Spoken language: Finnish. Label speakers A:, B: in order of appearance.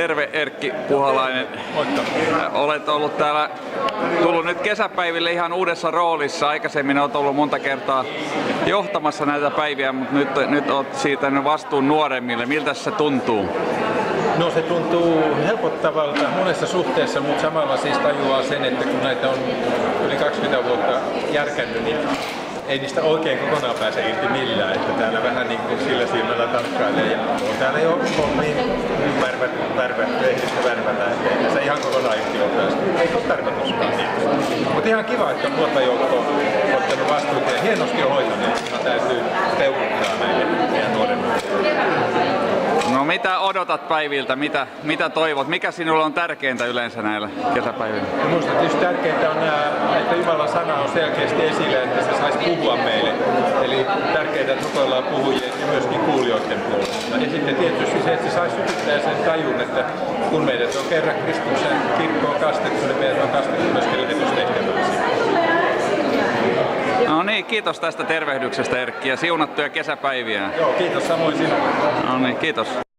A: Terve Erkki Puhalainen.
B: Moikka.
A: Olet ollut täällä, tullut nyt kesäpäiville ihan uudessa roolissa. Aikaisemmin olet ollut monta kertaa johtamassa näitä päiviä, mutta nyt olet siirtänyt vastuun nuoremmille. Miltä se tuntuu?
B: No se tuntuu helpottavalta monessa suhteessa, mutta samalla siis tajuaa sen, että kun näitä on yli 20 vuotta järkännyt, niin ei niistä oikein kokonaan pääse irti millään, että täällä vähän niin kuin sillä silmällä tarkkailee ja on täällä jo hommiin ehdistä värvätä, että se ihan kokonaan irti on päästy. Ei ole tarkoituskaan niin. Mutta ihan kiva, että on nuorta joukkoa ottanut vastuuta ja hienosti on hoitaneet. Täytyy peukuttaa näille meidän nuoremmille.
A: No mitä odotat päiviltä? Mitä toivot? Mikä sinulle on tärkeintä yleensä näillä kesäpäivillä?
B: Minusta tietysti tärkeintä on, että Jumalan sana on selkeästi esillä, että se saisi puhua meille. Eli tärkeintä, että rukoillaan puhujien ja myöskin kuulijoiden puolesta. Ja sitten tietysti se, että se saisi sytyttää sen tajun, että kun meidät on kerran Kristuksen kirkkoon kastettu, niin meidät on kastettu myöskin lähetystehtäväksi.
A: No niin, kiitos tästä tervehdyksestä Erkki ja siunattuja kesäpäiviä.
B: Joo, kiitos samoin sinulle.
A: No niin, kiitos.